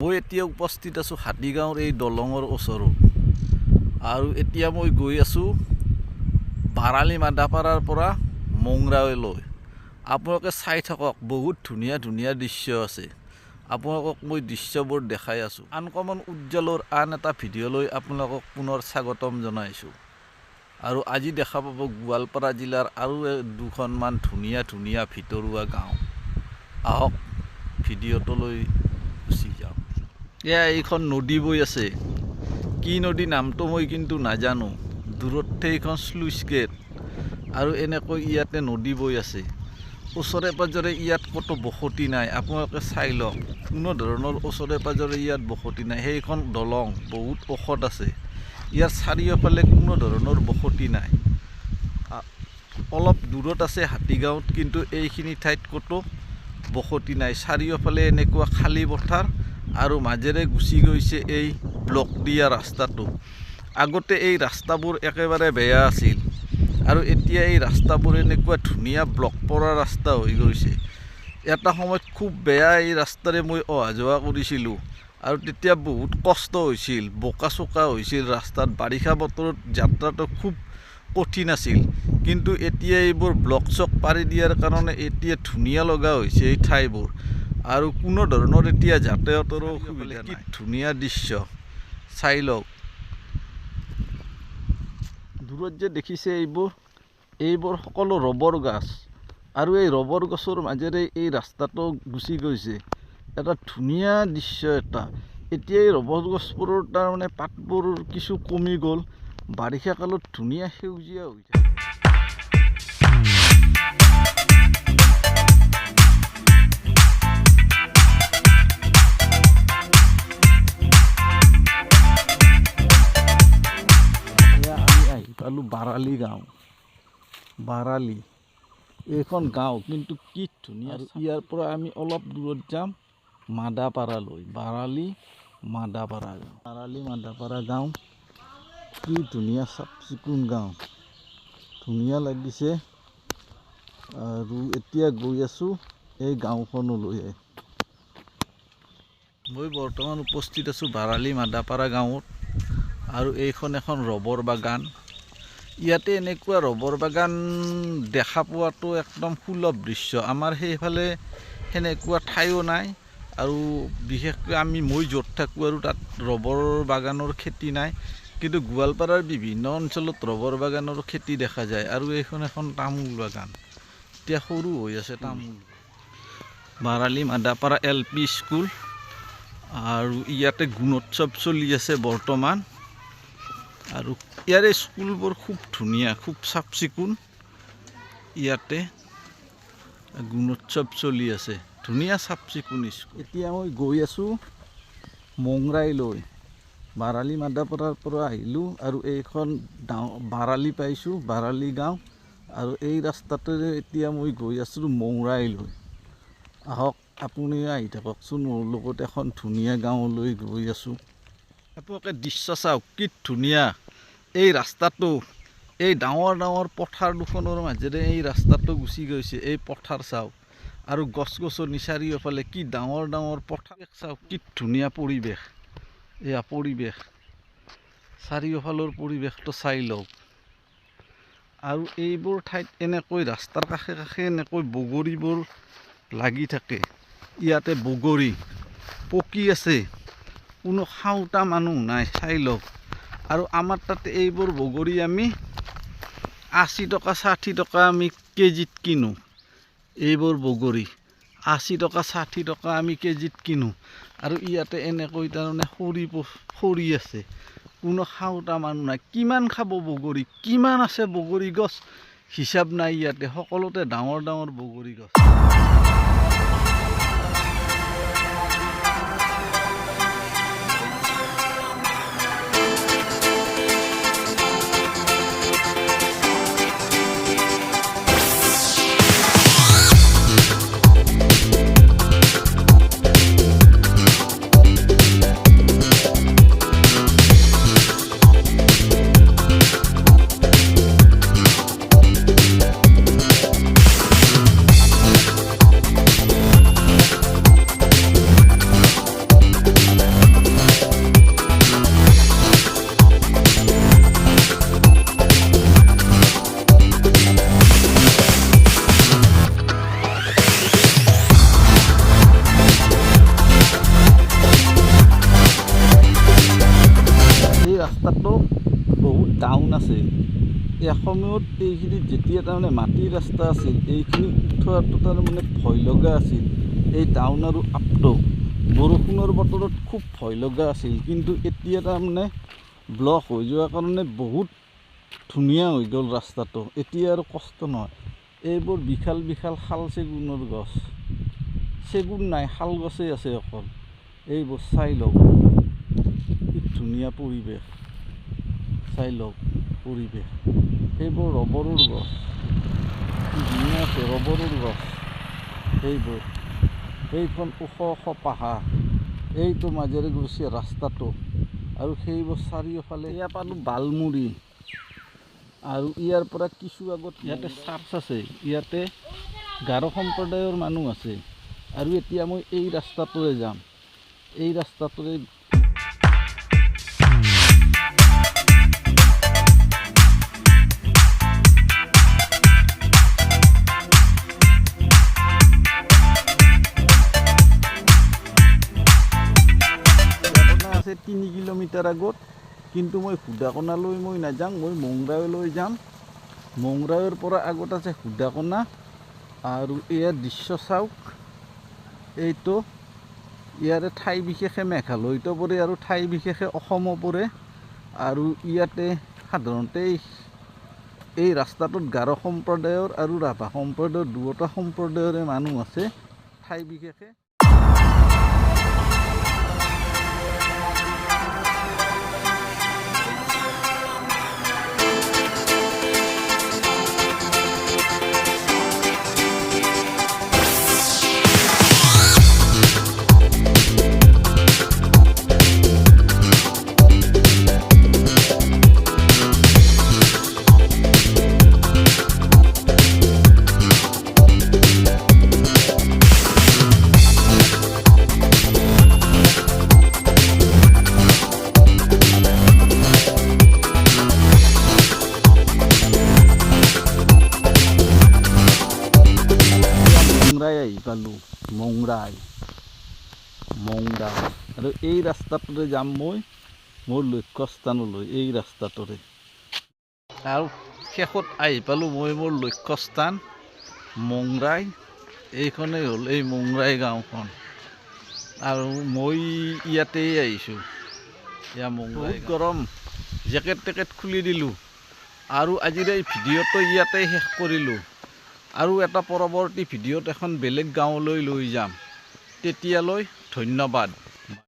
মই এতিয়া উপস্থিত আছোঁ হাতীগাঁৱৰ এই দলঙৰ ওচৰত আৰু এতিয়া মই গৈ আছোঁ বাৰালি মাদাপাৰাৰ পৰা মংৰালৈ। আপোনালোকে চাই থাকক, বহুত ধুনীয়া ধুনীয়া দৃশ্য আছে। আপোনালোকক মই দৃশ্যবোৰ দেখাই আছোঁ। আনকমন উজ্জ্বলৰ আন এটা ভিডিঅ'লৈ আপোনালোকক পুনৰ স্বাগতম জনাইছোঁ। আৰু আজি দেখা পাব গোৱালপাৰা জিলাৰ আৰু দুখনমান ধুনীয়া ধুনীয়া ভিতৰুৱা গাঁও। আহক ভিডিঅ'টোলৈ গুচি যাওঁ। এয়া এইখন নদী বৈ আছে, কি নদী নামটো মই কিন্তু নাজানো। দূৰতে এইখন স্লুইচ গেট আৰু এনেকৈ ইয়াতে নদী বৈ আছে। ওচৰে পাজৰে ইয়াত ক'তো বসতি নাই, আপোনালোকে চাই লওক। কোনো ধৰণৰ ওচৰে পাজৰে ইয়াত বসতি নাই। সেইখন দলং বহুত ওখত আছে, ইয়াৰ চাৰিওফালে কোনো ধৰণৰ বসতি নাই। অলপ দূৰত আছে হাতীগাঁৱত, কিন্তু এইখিনি ঠাইত ক'তো বসতি নাই। চাৰিওফালে এনেকুৱা খালী পথাৰ আৰু মাজেৰে গুচি গৈছে এই ব্লক দিয়া ৰাস্তাটো। আগতে এই ৰাস্তাবোৰ একেবাৰে বেয়া আছিল আৰু এতিয়া এই ৰাস্তাবোৰ এনেকুৱা ধুনীয়া ব্লক পৰা ৰাস্তা হৈ গৈছে। এটা সময়ত খুব বেয়া এই ৰাস্তাৰে মই অহা যোৱা কৰিছিলোঁ আৰু তেতিয়া বহুত কষ্ট হৈছিল, বোকা চোকা হৈছিল ৰাস্তাত। বাৰিষা বতৰত যাত্ৰাটো খুব কঠিন আছিল, কিন্তু এতিয়া এইবোৰ ব্লক চক পাৰি দিয়াৰ কাৰণে এতিয়া ধুনীয়া লগা হৈছে এই ঠাইবোৰ আৰু কোনো ধৰণৰ এতিয়া যাতায়াতৰো অসুবিধা নাই। ধুনীয়া দৃশ্য চাই লওক। দূৰত যে দেখিছে এইবোৰ সকলো ৰবৰ গাছ আৰু এই ৰবৰ গছৰ মাজেৰে এই ৰাস্তাটো গুচি গৈছে। এটা ধুনীয়া দৃশ্য এটা। এতিয়া এই ৰবৰ গছবোৰৰ তাৰমানে পাতবোৰ কিছু কমি গ'ল, বাৰিষা কালত ধুনীয়া সেউজীয়া হৈ যায়। বাৰালি গাঁও, বাৰালি এইখন গাঁও কিন্তু কি ধুনীয়া। ইয়াৰ পৰা আমি অলপ দূৰত যাম মাদাপাৰালৈ। বাৰালি মাদাপাৰা গাঁও, বাৰালি মাদাপাৰা গাঁও কি ধুনীয়া চাফ চিকুণ গাঁও, ধুনীয়া লাগিছে। আৰু এতিয়া গৈ আছোঁ এই গাঁওখনলৈ। মই বৰ্তমান উপস্থিত আছোঁ বাৰালি মাদাপাৰা গাঁৱত আৰু এইখন এখন ৰবৰ বাগান। ইয়াতে এনেকুৱা ৰবৰ বাগান দেখা পোৱাটো একদম সুলভ দৃশ্য। আমাৰ সেইফালে সেনেকুৱা ঠাইও নাই আৰু বিশেষকৈ মই য'ত থাকোঁ আৰু তাত ৰবৰ বাগানৰ খেতি নাই, কিন্তু গোৱালপাৰাৰ বিভিন্ন অঞ্চলত ৰবৰ বাগানৰ খেতি দেখা যায়। আৰু এইখন এখন তামোল বাগান, এতিয়া সৰু হৈ আছে তামোল। বাৰালি মাদাপাৰা LP স্কুল আৰু ইয়াতে গুণোৎসৱ চলি আছে বৰ্তমান। আৰু ইয়াৰে স্কুলবোৰ খুব ধুনীয়া, খুব চাফ চিকুণ। ইয়াতে গুণোৎসৱ চলি আছে, ধুনীয়া চাফ চিকুণ স্কুল। এতিয়া মই গৈ আছোঁ মংৰাইলৈ। বাৰালি মাদাপাৰাৰ পৰা আহিলোঁ আৰু এইখন বাৰালি পাইছোঁ, বাৰালি গাঁও। আৰু এই ৰাস্তাটোৰে এতিয়া মই গৈ আছোঁ মংৰাইলৈ। আহক আপুনি আহি থাককচোন মোৰ লগত। এখন ধুনীয়া গাঁৱলৈ গৈ আছোঁ। আপোনালোকে দৃশ্য চাওক, কি ধুনীয়া এই ৰাস্তাটো। এই ডাঙৰ ডাঙৰ পথাৰ দুখনৰ মাজেৰে এই ৰাস্তাটো গুচি গৈছে। এই পথাৰ চাওক আৰু গছ গছনি চাৰিওফালে, কি ডাঙৰ ডাঙৰ পথাৰ চাওক, কি ধুনীয়া পৰিৱেশ। এয়া পৰিৱেশ, চাৰিওফালৰ পৰিৱেশটো চাই লওক। আৰু এইবোৰ ঠাইত এনেকৈ ৰাস্তাৰ কাষে কাষে এনেকৈ বগৰীবোৰ লাগি থাকে। ইয়াতে বগৰী পকি আছে, কোনো খাওঁতা মানুহ নাই, চাই লওক। আৰু আমাৰ তাতে এইবোৰ বগৰী আমি 80 টকা 60 টকা আমি কেজিত কিনো। এইবোৰ বগৰী 80 টকা 60 টকা আমি কেজিত কিনো। আৰু ইয়াতে এনেকৈ তাৰমানে সৰি আছে, কোনো খাওঁতা মানুহ নাই। কিমান খাব বগৰী, কিমান আছে বগৰী গছ হিচাপ নাই ইয়াতে, সকলোতে ডাঙৰ ডাঙৰ বগৰী গছ। ৰাস্তাটো বহুত ডাউন আছে। এসময়ত এইখিনি যেতিয়া তাৰমানে মাটিৰ ৰাস্তা আছিল, এইখিনি উঠোৱাটো তাৰমানে ভয় লগা আছিল। এই ডাউন আৰু আপটো বৰষুণৰ বতৰত খুব ভয় লগা আছিল, কিন্তু এতিয়া তাৰমানে ব্লক হৈ যোৱাৰ কাৰণে বহুত ধুনীয়া হৈ গ'ল ৰাস্তাটো। এতিয়া আৰু কষ্ট নহয়। এইবোৰ বিশাল বিশাল শাল চেগুনৰ গছ, চেগুন নাই, শাল গছেই আছে অকল। এইবোৰ চাই লওক, কি ধুনীয়া পৰিৱেশ, চাই লওক পৰিৱেশ। এইবোৰ ৰবৰৰ গছ, কি ধুনীয়া আছে ৰবৰৰ গছ। এইবোৰ এইখন ওখ ওখ পাহাৰ, এইটো মাজেৰে গৈছে ৰাস্তাটো, আৰু সেইবোৰ চাৰিওফালে। ইয়াৰ পালোঁ বালমুৰি, আৰু ইয়াৰ পৰা কিছু আগত ইয়াতে চাৰ্চ আছে, ইয়াতে গাৰো সম্প্ৰদায়ৰ মানুহ আছে। আৰু এতিয়া মই এই ৰাস্তাটোৰে যাম, এই ৰাস্তাটোৰে আছে 3 কিলোমিটাৰ আগত। কিন্তু মই হুদাকোনালৈ মই নাযাওঁ, মই মংৰাইলৈ যাম। মংৰাইৰ পৰা আগত আছে হুদাকোনা, আৰু ইয়াৰ দৃশ্য চাওক। এইটো ইয়াৰে ঠাই বিশেষে মেঘালয়তো পৰে আৰু ঠাই বিশেষে অসমো পৰে। আৰু ইয়াতে সাধাৰণতে এই ৰাস্তাটোত গাৰো সম্প্ৰদায়ৰ আৰু ৰাভা সম্প্ৰদায়ৰ দুয়োটা সম্প্ৰদায়ৰে মানুহ আছে ঠাই বিশেষে। মংৰাই আহি পালোঁ, মংৰাই আৰু এই ৰাস্তাটোৰে যাম মই মোৰ লক্ষ্যস্থানলৈ। এই ৰাস্তাটোৰে আৰু শেষত আহি পালোঁ মই মোৰ লক্ষ্যস্থান মংৰাই। এইখনেই হ'ল এই মংৰাই গাঁওখন, আৰু মই ইয়াতেই আহিছোঁ। এয়া মংৰাই। গৰম, জেকেট টেকেট খুলি দিলোঁ, আৰু আজিৰ এই ভিডিঅ'টো ইয়াতেই শেষ কৰিলোঁ। আৰু এটা পৰৱৰ্তী ভিডিঅ'ত এখন বেলেগ গাঁৱলৈ লৈ যাম। তেতিয়ালৈ ধন্যবাদ।